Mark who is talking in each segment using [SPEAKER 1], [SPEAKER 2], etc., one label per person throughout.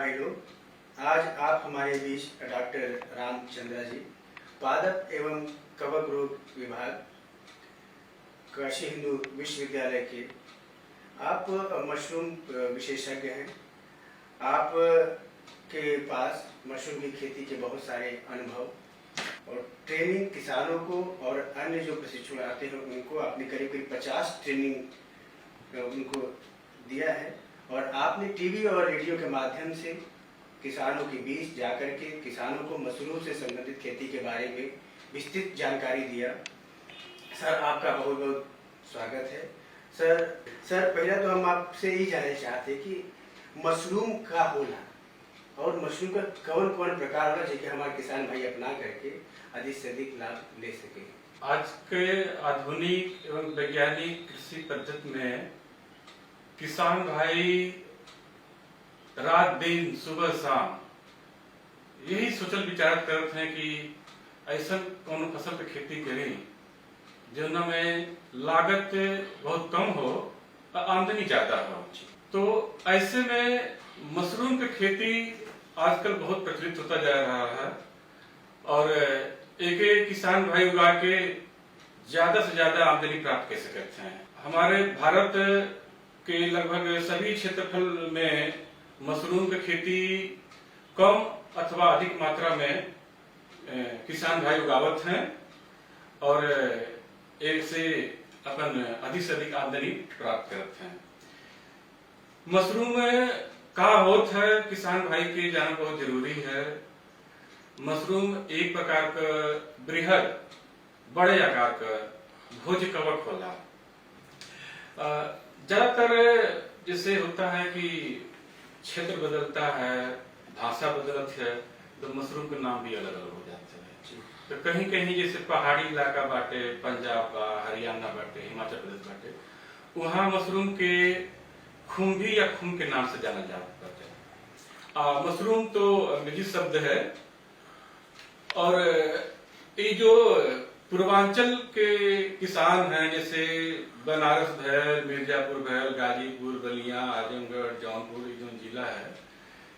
[SPEAKER 1] भाई लोग, आज आप हमारे बीच डॉक्टर रामचंद्र जी, पादप एवं कवक रोग विभाग, काशी हिंदू विश्वविद्यालय के आप मशरूम विशेषज्ञ हैं। आप के पास मशरूम की खेती के बहुत सारे अनुभव और ट्रेनिंग किसानों को और अन्य जो प्रशिक्षण आते हैं उनको आपने करीब करीब 50 ट्रेनिंग उनको दिया है और आपने टीवी और रेडियो के माध्यम से किसानों के बीच जाकर के किसानों को मशरूम से संबंधित खेती के बारे में विस्तृत जानकारी दिया। सर, आपका बहुत बहुत स्वागत है। सर पहले तो हम आपसे यही जानना चाहते कि मशरूम का होला और मशरूम का कौन कौन प्रकार होला जिसके हमारे किसान भाई अपना करके अधिक से अधिक लाभ ले सके।
[SPEAKER 2] आज के आधुनिक एवं वैज्ञानिक कृषि पद्धति में किसान भाई रात दिन सुबह शाम यही सोचल विचार करते हैं कि ऐसा कौन फसल की खेती करें जिनमें में लागत बहुत कम हो और आमदनी ज्यादा हो। तो ऐसे में मशरूम की खेती आजकल बहुत प्रचलित होता जा रहा है और एक एक किसान भाई उगा के ज्यादा से ज्यादा आमदनी प्राप्त कर सकते हैं। हमारे भारत के लगभग सभी क्षेत्रफल में मशरूम की खेती कम अथवा अधिक मात्रा में किसान भाई उगावत हैं और एक से अपन अधिक से अधिक आमदनी प्राप्त करते हैं। मशरूम का होता है किसान भाई के जानना बहुत जरूरी है। मशरूम एक प्रकार का बृहद बड़े आकार का भोज कवक होला। ज्यादातर जैसे होता है कि क्षेत्र बदलता है, भाषा बदलती है, तो मशरूम के नाम भी अलग अलग हो जाते हैं। तो कहीं कहीं जैसे पहाड़ी इलाका बाटे, पंजाब बा, हरियाणा बाटे, हिमाचल प्रदेश बाटे, वहाँ मशरूम के खुम्भी या खुम के नाम से जाना जाता है। मशरूम तो अंग्रेजी शब्द है और ये जो पूर्वांचल के किसान हैं जैसे बनारस भैल, मिर्जापुर भैल, गाजीपुर, बलिया, आजमगढ़, जौनपुर जो जिला है,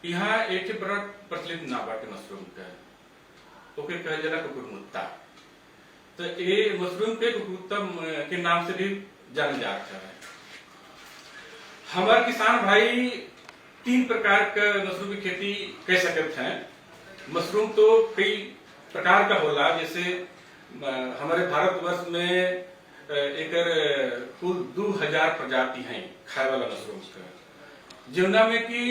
[SPEAKER 2] यहाँ एक बड़ा प्रचलित ना बाटे मशरूम का, ओके कहा जाला कुकुरमुत्ता। तो ये मशरूम के कुकुरमुत्ता के नाम से भी जाना जाता है। हमारे किसान भाई 3 प्रकार का मशरूम की खेती कर सकते हैं। मशरूम तो कई प्रकार का होला, जैसे हमारे भारतवर्ष में एक कुल 2000 प्रजाति हैं खाए वाला मशरूम का, जिनमें में कि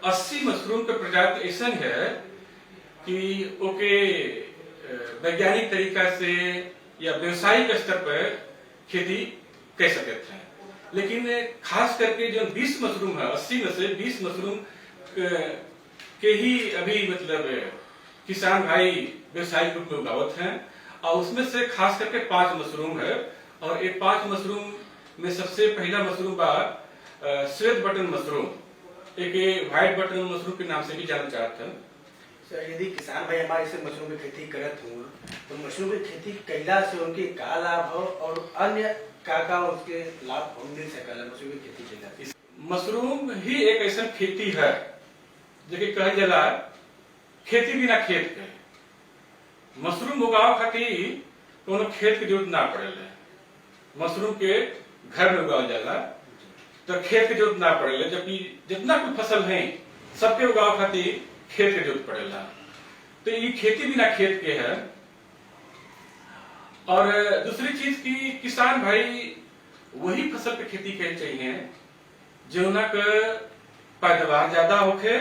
[SPEAKER 2] 80 मशरूम के प्रजाति ऐसा है कि ओके वैज्ञानिक तरीका से या व्यवसायिक स्तर पर खेती कर सकते हैं। लेकिन खास करके जो 20 मशरूम है, 80 में से 20 मशरूम के ही अभी मतलब किसान भाई व्यवसायिक रूप में उगावत हैं और उसमें से खास करके 5 मशरूम है और ये 5 मशरूम में सबसे पहला मशरूम बा श्वेत बटन मशरूम, एक व्हाइट बटन मशरूम के नाम से भी जाना चाहते हैं।
[SPEAKER 1] सर, यदि किसान भाई हमारे से मशरूम की खेती करत हूँ तो मशरूम की खेती कैला से उनके का लाभ हो और अन्य का उसके लाभ मिल सकला मशरूम की खेती कैला।
[SPEAKER 2] मशरूम ही एक ऐसा खेती है जो कि कहा जाला खेती बिना खेत के। मशरूम उगाव खातिर कोनो खेत की जरूरत ना पड़ेला। मशरूम के घर में उगावल जाला तो खेत की जरूरत ना पड़ेला, जबकि जितना कोई फसल है सबके उगाव खातिर खेत की जरूरत पड़ेला। तो ये खेती बिना खेत के है। और दूसरी चीज की किसान भाई वही फसल पे खेती करे चाहिए जोना के पैदावार ज्यादा होखे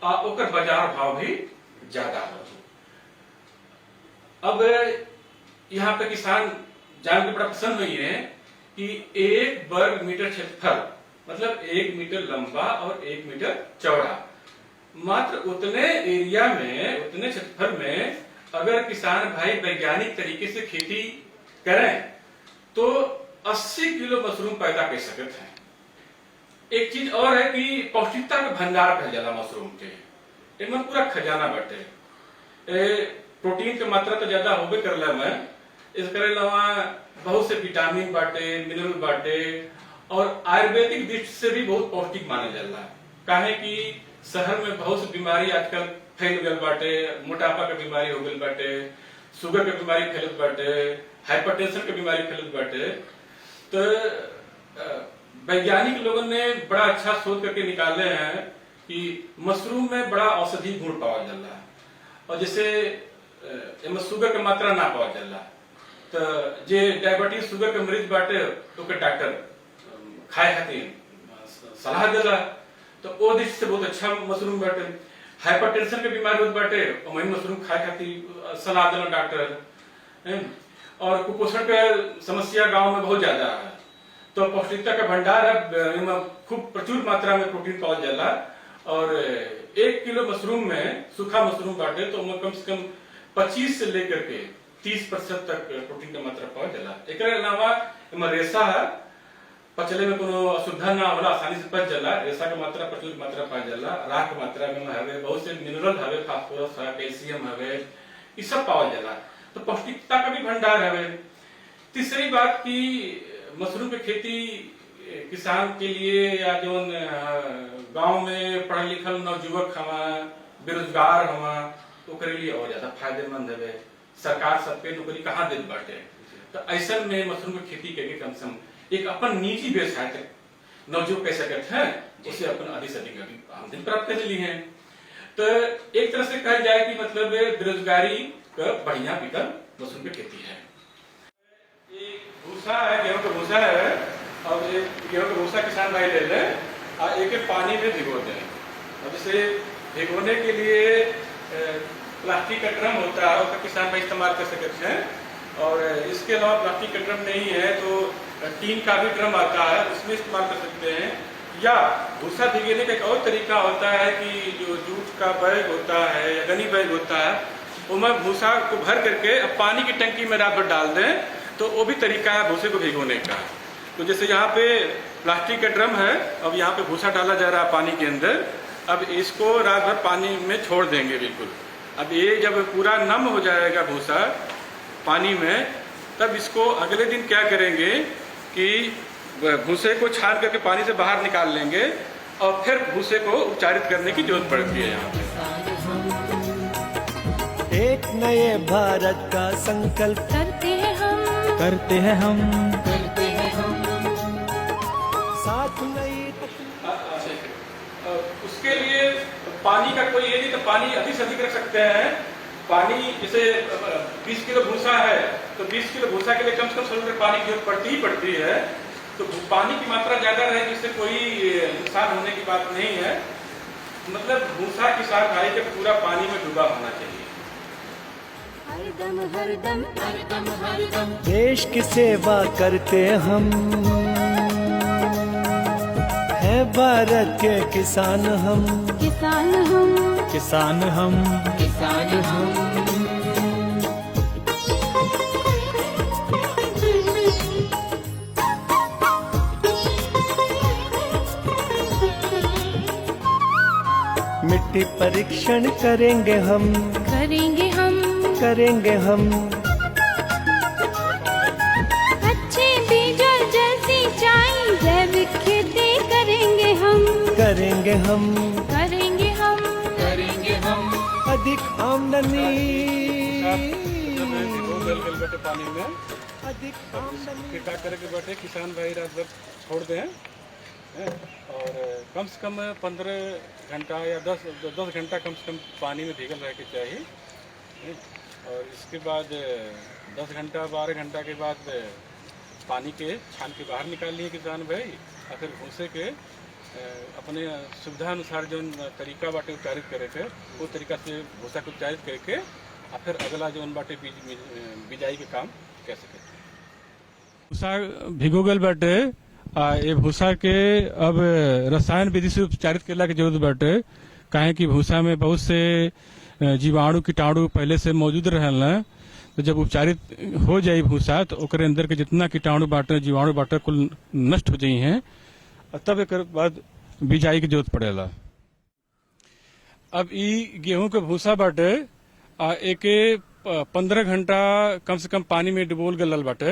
[SPEAKER 2] और ओकर बाजार भाव भी ज्यादा हो। अब यहाँ पे किसान जान के बड़ा पसंद हुई है कि 1 वर्ग मीटर क्षेत्रफल मतलब 1 मीटर लंबा और 1 मीटर चौड़ा, मात्र उतने एरिया में, उतने क्षेत्रफल में अगर किसान भाई वैज्ञानिक तरीके से खेती करें तो 80 किलो मशरूम पैदा कर सकते हैं। एक चीज और है कि पौष्टिकता का भंडार कहा जाला मशरूम के, इनमें पूरा खजाना बटे। प्रोटीन की मात्रा तो ज्यादा होबे करला में, इसके अलावा बहुत से विटामिन बाटे, मिनरल बाटे और आयुर्वेदिक दृष्टि से भी बहुत पौष्टिक माना जाला। काहे कि शहर में बहुत सी बीमारी आजकल फैल गल बाटे, मोटापा के बीमारी हो गल बाटे, शुगर के बीमारी फैलत बाटे, हाइपरटेंशन के बीमारी फैलत बाटे। तो वैज्ञानिक लोगों ने बड़ा अच्छा शोध करके निकाले हैं कि मशरूम में बड़ा औषधि गुण पावा जाला, और जैसे एमे शुगर के मात्रा ना पावा जाला। तो जे डायबिटीज शुगर के मरीज बाटे तो के डॉक्टर खाए खातिर सलाह देला, तो ओ दृष्टि से बहुत अच्छा मशरूम बाटे। हाइपरटेंशन के बीमारी होत बाटे और वही मशरूम खाए खातिर सलाह देला डॉक्टर। और कुपोषण के समस्या गांव में बहुत ज्यादा है, तो पौष्टिकता का भंडार है, खूब प्रचुर मात्रा में प्रोटीन पावल जाला। और 1 किलो मशरूम में, सूखा मशरूम बाटे तो कम से कम 25 से लेकर के 30% तक प्रोटीन का मात्रा पावल जाला। एक अलावा एमे रेशा है, पचले में कोनो असुविधा ना होला, आसानी से पच जाला। रेशा की मात्रा प्रचुर मात्रा पावल जाला। राख की मात्रा में हवे, बहुत से मिनरल हवे, फास्फोरस है, कैल्शियम हवे, ये सब पावल जाला। तो पौष्टिकता का भी भंडार हवे। तीसरी बात की मशरूम की खेती किसान के लिए या जो गांव में पढ़ल लिखल नवयुवक हवा, बेरोजगार हवा, ओकरे लिए और ज्यादा फायदेमंद है। सरकार सबके नौकरी कहाँ देत बाटे, तो ऐसा में मशरूम की खेती करके कम से कम एक अपन निजी व्यवसाय तक नवयुवक कह सकते हैं, उससे अपन अधिक से अधिक आमदनी प्राप्त कर ली है। तो एक तरह से कहा जाए कि मतलब बेरोजगारी का बढ़िया विकल्प मशरूम की खेती है। ये भूसा है, गेहूं का भूसा है, और ये गेहूं का भूसा किसान भाई ले लें और एक पानी में भिगो दें। अब इसे भिगोने के लिए प्लास्टिक का ड्रम होता है, उसका किसान भाई इस्तेमाल कर सकते हैं। और इसके अलावा प्लास्टिक का ड्रम नहीं है तो टीन का भी ड्रम आता है, उसमें इस्तेमाल कर सकते हैं। या भूसा भिगोने का एक और तरीका होता है कि जो जूट का बैग होता है या गनी बैग होता है, उसमें भूसा को भर करके अब पानी की टंकी में रात भर डाल दें, तो वो भी तरीका है भूसे को भिगोने का। तो जैसे यहाँ पे प्लास्टिक का ड्रम है, अब यहाँ पे भूसा डाला जा रहा है पानी के अंदर। अब इसको रात भर पानी में छोड़ देंगे बिल्कुल। अब ये जब पूरा नम हो जाएगा भूसा पानी में, तब इसको अगले दिन क्या करेंगे कि भूसे को छान करके पानी से बाहर निकाल लेंगे और फिर भूसे को उपचारित करने की जरूरत पड़ती है यहाँ पे।
[SPEAKER 3] एक नए भारत का संकल्प
[SPEAKER 4] करते हैं हम,
[SPEAKER 3] करते हैं हम,
[SPEAKER 4] करते हैं हम।
[SPEAKER 3] साथ नई
[SPEAKER 2] उसके लिए पानी का कोई ये नहीं, तो पानी अधिक से अधिक रख सकते हैं। पानी जैसे 20 किलो भूसा है तो 20 किलो भूसा के लिए कम से कम 100 लीटर पानी की जरूरत पड़ती ही पड़ती है। तो पानी की मात्रा ज्यादा रहे जिससे कोई नुकसान होने की बात नहीं है। मतलब भूसा किसान भाई के पूरा पानी में डूबा होना चाहिए।
[SPEAKER 4] हरदम हरदम हरदम हरदम
[SPEAKER 3] देश की सेवा करते हम, है भारत के किसान हम,
[SPEAKER 4] किसान हम,
[SPEAKER 3] किसान हम,
[SPEAKER 4] किसान हम।
[SPEAKER 3] मिट्टी परीक्षण करेंगे हम,
[SPEAKER 4] करेंगे हम,
[SPEAKER 3] करेंगे हम,
[SPEAKER 4] अच्छे बीज और जल सिंचाई जैविक खेती करेंगे हम,
[SPEAKER 3] करेंगे हम,
[SPEAKER 4] करेंगे हम,
[SPEAKER 2] करेंगे हम।
[SPEAKER 3] अधिक आमदनी,
[SPEAKER 2] बैठे पानी में
[SPEAKER 3] अधिक आमदनी।
[SPEAKER 2] कृपा करके बैठे किसान भाई रात भर छोड़ दें हैं? और कम से कम 15 घंटा या 10 घंटा कम से कम पानी में भीगल रह के चाहिए हैं? और इसके बाद 10 घंटा 12 घंटा के बाद पानी के छान के बाहर निकाल लिए किसान भाई, और फिर भूसे के अपने सुविधा अनुसार जो तरीका बाटे उपचारित करे थे वो तरीका से भूसा को उपचारित करके और फिर अगला जो बाटे बिजाई के काम कैसे करते हैं। भूसा भिगो गल बाटे, ये भूसा के अब रसायन विधि से उपचारित करला की जरूरत बाटे। काहे कि भूसा में बहुत से जीवाणु कीटाणु पहले से मौजूद रहल हैं, तो जब उपचारित हो जाए भूसा तो ओकरे अंदर के जितना कीटाणु बाटे जीवाणु बाटे कुल नष्ट हो जाई हैं, और तब एक बाद बिजाई की जरूरत पड़ेला। अब ई गेहूं के भूसा बाटे एके 15 घंटा कम से कम पानी में डुबोल गलल बाटे,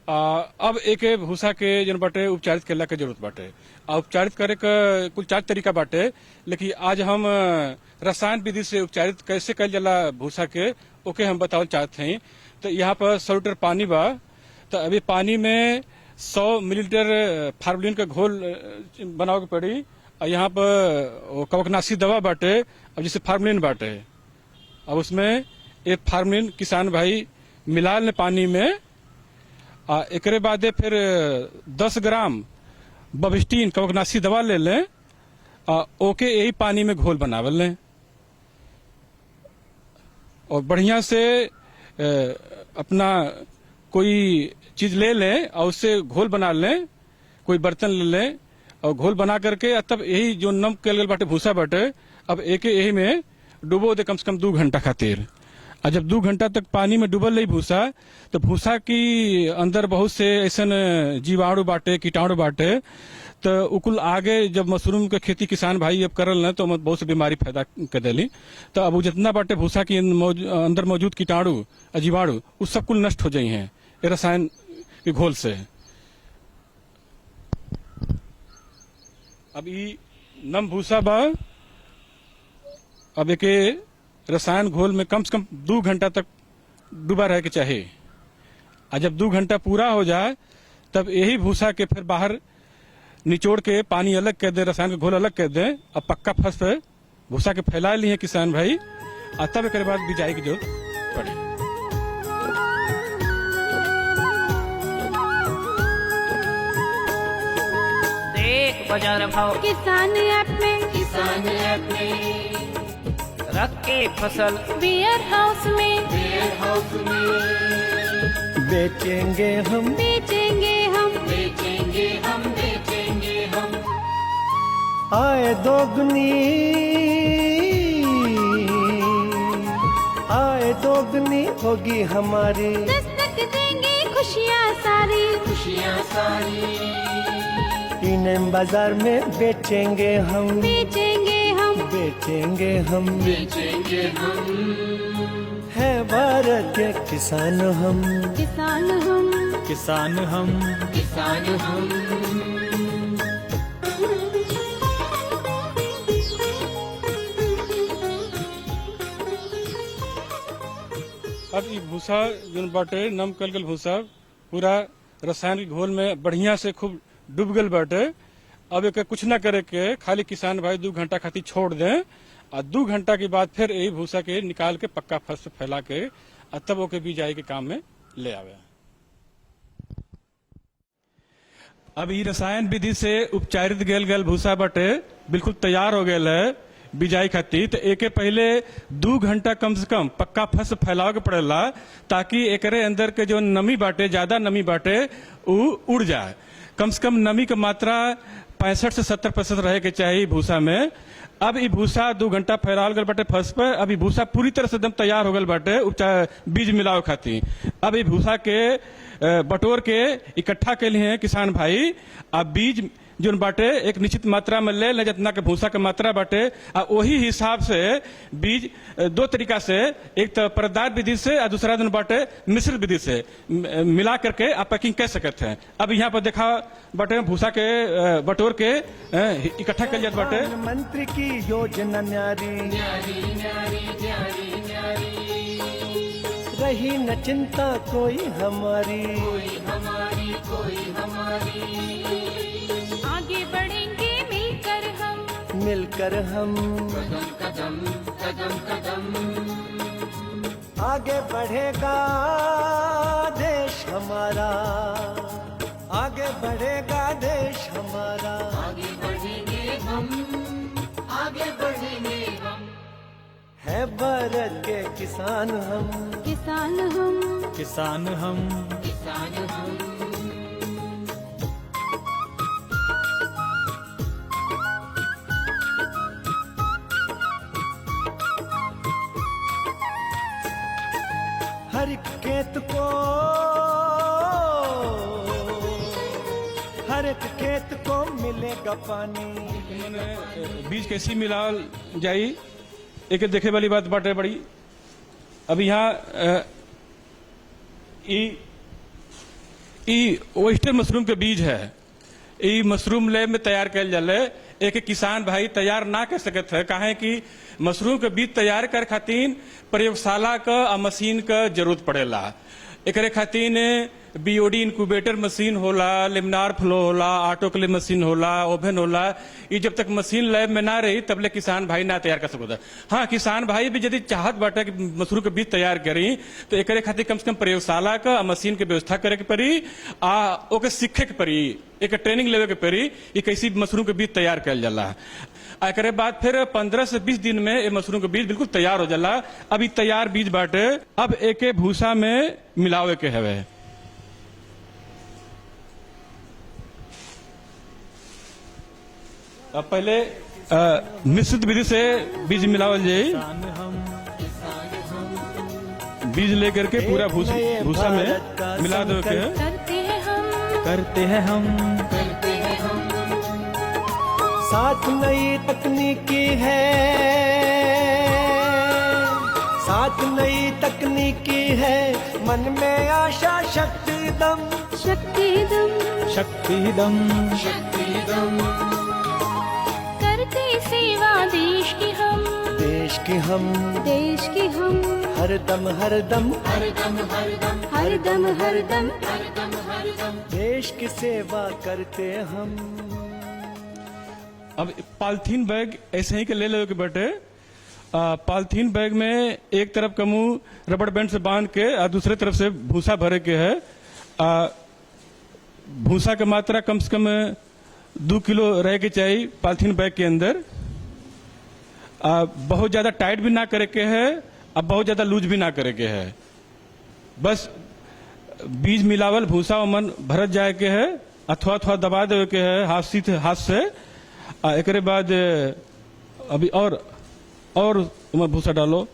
[SPEAKER 5] अब एक भूसा के जन बाटे उपचारित कैला के जरूरत बाटे। उपचारित करे का कुल 4 तरीका बाटे, लेकिन आज हम रसायन विधि से उपचारित कैसे कल जाला भूसा के ओके हम बतावल चाहते हैं। तो यहाँ पर 100 लीटर पानी बा, तो अभी पानी में 100 मिलीलीटर फार्मलिन का घोल बनावे के पड़ी। और यहाँ पर कवकनाशी दवा बाटे, अब जैसे फार्मलिन बाटे, अब उसमें एक फार्मलिन किसान भाई मिला ले पानी में। एकरे बाद फिर 10 ग्राम बबिस्टीन कवकनाशी दवा ले लें, ओके यही पानी में घोल बनावल लें और बढ़िया से अपना कोई चीज ले लें और उससे घोल बना लें, कोई बर्तन ले लें और घोल बना करके तब यही जो नम कल गल बाटे भूसा बाटे, अब एक यही में डुबो दे कम से कम 2 घंटा खातिर। और जब 2 घंटा तक पानी में डूबल रही भूसा, तो भूसा की अंदर बहुत से ऐसा जीवाणु बाटे, कीटाणु बाटे, तो उकुल आगे जब मशरूम के खेती किसान भाई अब करल न तो बहुत सी बीमारी पैदा कर देली। तो अब जितना बाटे भूसा की अंदर मौजूद कीटाणु जीवाणु उस सब कुल नष्ट हो जाई हैं रसायन के घोल से। अब ये नम भूसा बा, अब एक रसायन घोल में कम से कम 2 घंटा तक डूबा रह के चाहिए। और जब 2 घंटा पूरा हो जाए तब यही भूसा के फिर बाहर निचोड़ के पानी अलग कर दे, रसायन का घोल अलग कर दे और पक्का फर्श पे भूसा के फैला लिए किसान भाई। और तब एक बाद बिजाई की जरूरत पड़े।
[SPEAKER 6] देख बाजार भाव
[SPEAKER 4] किसान ऐप में
[SPEAKER 6] रख के फसल
[SPEAKER 4] वेयर हाउस में
[SPEAKER 3] बेचेंगे हम आय दोगुनी होगी हमारी,
[SPEAKER 4] दस्तक देंगे खुशियाँ सारी।
[SPEAKER 3] इन्हें बाजार में बेचेंगे हम है भारत के किसान हम।
[SPEAKER 5] अब ये भूसा जो बाटे नम कल गल भूसा पूरा रसायन के घोल में बढ़िया से खूब डूब गल बाटे। अब एक कुछ ना करे के खाली किसान भाई 2 घंटा खातिर छोड़ दें और 2 घंटा के बाद फिर यही भूसा के निकाल के पक्का फर्श पे फैला के और तब ओके बिजाई के काम में ले आवे। अब ये रसायन विधि से उपचारित गल भूसा बाटे बिल्कुल तैयार हो गया है बिजाई खातिर। तो एके पहले 2 घंटा कम से कम पक्का फर्श फैलाव के पड़ेला, ताकि एकरे अंदर के जो नमी बाटे, ज्यादा नमी बाटे, वो उड़ जाए। कम से कम नमी की मात्रा 65 से 70% रहे के चाहिए भूसा में। अब ये भूसा 2 घंटा फैलाल गल बाटे फर्श पर। अब ये भूसा पूरी तरह से एकदम तैयार हो गल बाटे बीज मिलाव खातिर। अब ये भूसा के बटोर के इकट्ठा के लिए किसान भाई अब बीज जो बाटे एक निश्चित मात्रा में ले जितना के भूसा के मात्रा बाटे, और वही हिसाब से बीज 2 तरीका से, एक तो परतदार विधि से और दूसरा दिन बाटे मिश्रित विधि से मिला करके आप पैकिंग कर सकते हैं। अब यहाँ पर देखा बाटे भूसा के बटोर के इकट्ठा कर जात बाटे।
[SPEAKER 3] मंत्री की योजना न्यारी रही न चिंता कोई हमारी।
[SPEAKER 4] आगे बढ़ेंगे मिलकर हम
[SPEAKER 3] आगे बढ़ेगा देश हमारा, आगे बढ़ेगा देश हमारा। आगे बढ़ेंगे हम है भारत के किसान हम। हर एक खेत को मिलेगा पानी।
[SPEAKER 5] बीज कैसी मिलाल जाई एक देखे वाली बात बाटे बड़ी। अब यहाँ ई ओस्टर मशरूम के बीज है। ई मशरूम लैब में तैयार कल जाले। एक किसान भाई तैयार ना कर सकत है, काहे कि मशरूम के बीज तैयार कर खातिर प्रयोगशाला का आ मशीन का जरूरत पड़ेला। एकरे खातिर बीओडी इंक्यूबेटर मशीन होला, लेमिनार फ्लो होला, ऑटोक्लेव मशीन होला, ओवन होला। ये जब तक मशीन लैब में ना रही तबले किसान भाई ना तैयार कर सकता। हाँ, किसान भाई भी यदि चाहत बाटे कि मशरूम के बीज तैयार करी तो एकरे खातिर कम से कम प्रयोगशाला का मशीन के व्यवस्था करे के पड़ी आ ओके सीखे के पड़ी, एक ट्रेनिंग लेवे के पड़ी ये कैसी मशरूम के बीज तैयार कल जाला। एकरे बाद फिर 15 से 20 दिन में ये मशरूम के बीज बिल्कुल तैयार हो जाला। अब ये तैयार बीज बाटे अब एके भूसा में मिलावे के हवे। अब पहले निश्चित विधि से बीज मिलावल जाए। बीज लेकर के पूरा भूसा में मिला दो के
[SPEAKER 3] करते हैं हम साथ नई तकनीकी है, साथ नई तकनीकी है, मन में आशा शक्ति दम
[SPEAKER 4] शक्ति दम
[SPEAKER 3] शक्ति दम
[SPEAKER 4] करते सेवा देश की हम
[SPEAKER 3] देश की हम
[SPEAKER 4] देश की हम
[SPEAKER 3] हर दम हर दम
[SPEAKER 4] हर दम हर दम
[SPEAKER 3] देश की सेवा करते हम।
[SPEAKER 5] अब पॉलिथीन बैग ऐसे ही के ले लो के बेटे। पॉलिथीन बैग में एक तरफ का मुंह रबड़ बैंड से बांध के और दूसरे तरफ से भूसा भरे के है। भूसा की मात्रा कम से कम 2 किलो रह के चाहिए पॉलिथीन बैग के अंदर। बहुत ज्यादा टाइट भी ना करे के है और बहुत ज्यादा लूज भी ना करे के है। बस बीज मिलावल भूसा मन भरत जाए के है, अथवा अथवा दबा देवे के है हाथ से। एकरे बाद अभी और भूसा डालो।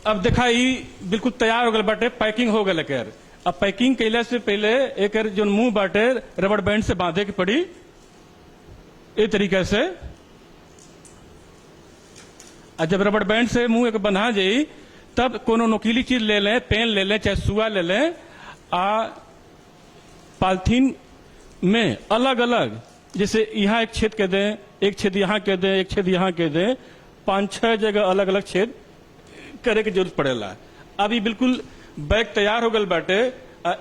[SPEAKER 5] अब देखा ई बिल्कुल तैयार हो गए बाटे, पैकिंग हो गए कर। अब पैकिंग कैला से पहले एक जो मुंह बाटे रबड़ बैंड से बांधे के पड़ी ए तरीके से। और जब रबड़ बैंड से मुंह एक बंधा जाई तब कोनो नोकीली चीज ले लें, पेन ले लें, चाहे सुआ ले लें। पॉलिथीन में अलग अलग, जैसे यहाँ एक छेद के दें, एक छेद यहाँ के दें, एक छेद यहाँ के दें, 5-6 जगह अलग अलग छेद करे की जरूरत पड़ेला। अभी बिल्कुल बैग तैयार हो गल बाटे।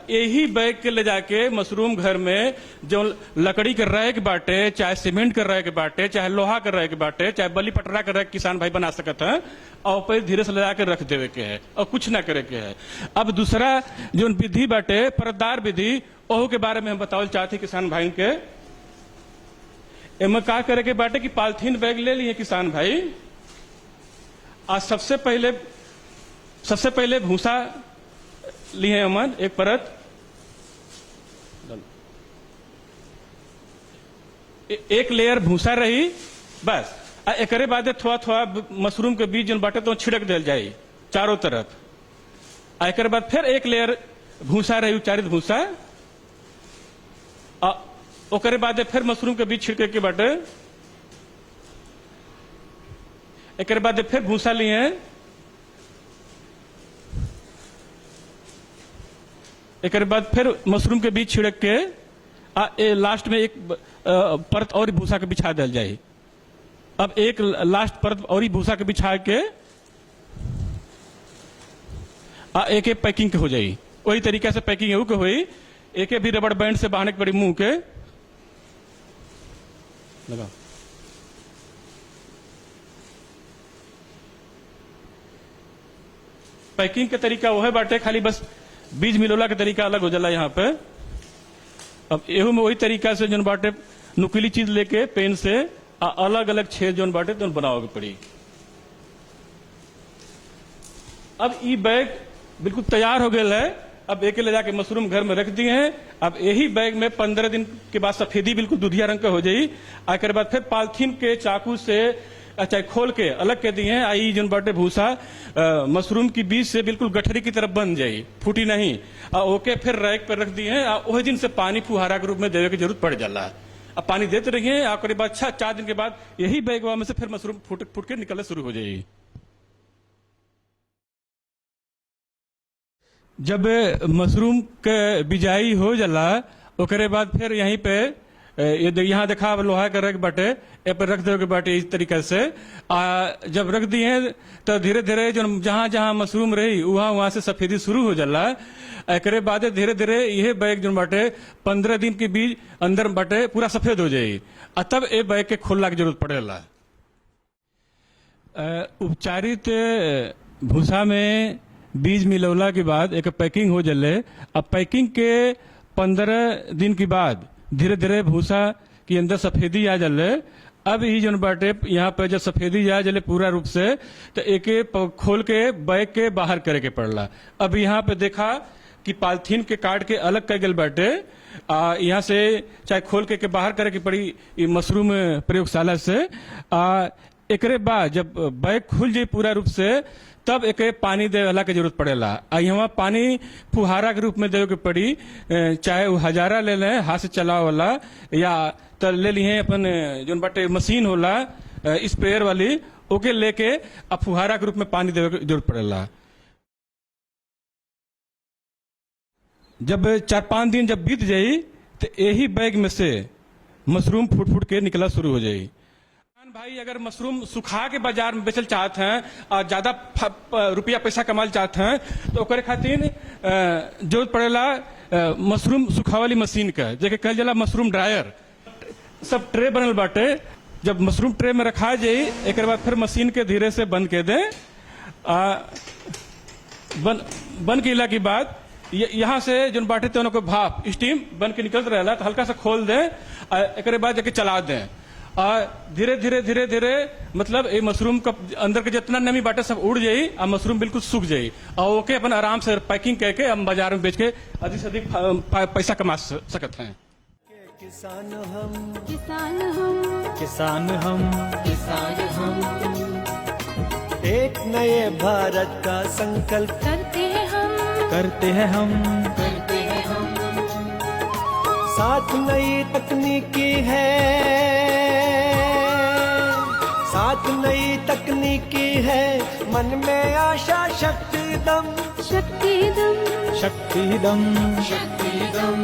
[SPEAKER 5] यही बैग के ले जाके मशरूम घर में जो लकड़ी के रैक बाटे, चाहे सीमेंट के रैक बाटे, चाहे लोहा के रैक बाटे, चाहे बली पटरा के रैक किसान भाई बना सकत है और ऊपर धीरे से ले जाकर रख देवे के है और कुछ ना करे के है। अब दूसरा जो विधि बाटे परतदार विधि, ओह के बारे में हम बतावल चाहते किसान भाई के। एमे का करे के बाटे कि पॉलिथीन बैग ले लिए किसान भाई। आज सबसे पहले भूसा लिए अमन एक परत, एक लेयर भूसा रही बस। एकरे बाद थोड़ा थोड़ा मशरूम के बीज जो बाटे तो छिड़क दिल जाये चारों तरफ। एकरे बाद फिर एक लेयर भूसा रही, उच्चारित भूसा। ओकरे बाद फिर मशरूम के बीज छिड़के के बाटे। एक बाद फिर भूसा लिए, एक बाद फिर मशरूम के बीज छिड़क के लास्ट में एक परत और भूसा के बिछा दिया जाए। अब एक लास्ट परत और भूसा के बिछा के एक पैकिंग के हो जाए। वही तरीके से पैकिंग एहू के हुई। एक भी रबड़ बैंड से बांधने के पड़ी मुंह के लगा। पैकिंग के तरीका वह बाटे, खाली बस बीज मिलोला के तरीका अलग हो जाला यहाँ पे। अब एहू में वही तरीका से जो बाटे नुकीली चीज लेके पेन से अलग अलग छेद जो बाटे तो बनाओगे पड़ी। अब ये बैग बिल्कुल तैयार हो गया है। अब एक ले जाके मशरूम घर में रख दिए हैं। अब यही बैग में 15 दिन के बाद सफेदी बिल्कुल दूधिया रंग का हो जाये। आकर बाद फिर पॉलिथीन के चाकू से चाहे खोल के अलग के दिए आई जन बाटे भूसा मशरूम की बीज से बिल्कुल गठरी की तरफ बन जाई, फूटी नहीं। ओके फिर रैक पर रख दिए। वही दिन से पानी फुहारा के रूप में देवे की जरूरत पड़ जाला। अब पानी देते रहिए, आपके बाद 4 दिन के बाद यही बैगवा में से फिर मशरूम फूट के निकलना शुरू हो जाएगी। जब मशरूम के बिजाई हो जाला ओकरे बाद फिर यहीं पे यहाँ देखा लोहा का रख बाटे ए पर रख दे के बाटे इस तरीके से। जब रख दिए तो धीरे धीरे जो जहाँ जहाँ मशरूम रही वहाँ से सफेदी शुरू हो जाला। एकरे बाद धीरे धीरे यह बैग जो बाटे 15 दिन के बीज अंदर बाटे पूरा सफेद हो जाएगी। तब ए बैग के खोलने की जरूरत पड़ेला। उपचारित भूसा में बीज मिलौला के बाद एक पैकिंग हो जले। अब पैकिंग के 15 दिन के बाद धीरे धीरे भूसा के अंदर सफेदी आ जले। अब ही जो बाटे यहाँ पे जब सफेदी आ जले पूरा रूप से तो एक खोल के बैग के बाहर करे के पड़ला। अब यहाँ पे देखा कि पॉलिथीन के काट के अलग कर गल बाटे। यहाँ से चाहे खोल के बाहर करे के पड़ी मशरूम प्रयोगशाला से। एकरे बाद जब बैग खुल जाए पूरा रूप से तब एक पानी दे वाला के जरूरत पड़ेला। यहाँ पानी फुहारा के रूप में देवे के पड़ी, चाहे वो हजारा ले लें हाथ से चला वाला या तो ले लिए अपन जो बाटे मशीन होला स्प्रेयर वाली ओके लेके अब फुहारा के रूप में पानी देवे के जरूरत पड़ेला। जब 4-5 दिन जब बीत जाई तो यही बैग में से मशरूम फूट के निकला शुरू हो जाई। भाई अगर मशरूम सुखा के बाजार में बेचल चाहते हैं और ज्यादा रुपया पैसा कमाल चाहते हैं तो ओकरे खातिर जरूरत पड़ेला मशरूम सुखा वाली मशीन का, जेके कहल जाला मशरूम ड्रायर। सब ट्रे बनल बाटे। जब मशरूम ट्रे में रखा जाए एक बाद फिर मशीन के धीरे से बंद के दे। बंद केला के बाद यहाँ से जो बाटे तो उनको भाप स्टीम बन के निकलता रहेला तो हल्का सा खोल दें। एक बाद जाके चला दें धीरे धीरे धीरे धीरे मतलब ये मशरूम का अंदर के जितना नमी बाटे सब उड़ जाई और मशरूम बिल्कुल सूख जाई और ओके अपन आराम से पैकिंग करके हम बाजार में बेच के अधिक से अधिक पैसा कमा सकते हैं।
[SPEAKER 3] किसान हम
[SPEAKER 4] किसान हम
[SPEAKER 3] किसान हम किसान हम एक नए भारत का संकल्प
[SPEAKER 4] करते हैं हम
[SPEAKER 3] करते हैं हम करते हैं हम। साथ नई तकनीकी है, साथ नई तकनीकी है, मन में आशा शक्ति दम
[SPEAKER 4] शक्ति दम
[SPEAKER 3] शक्ति दम शक्ति दम।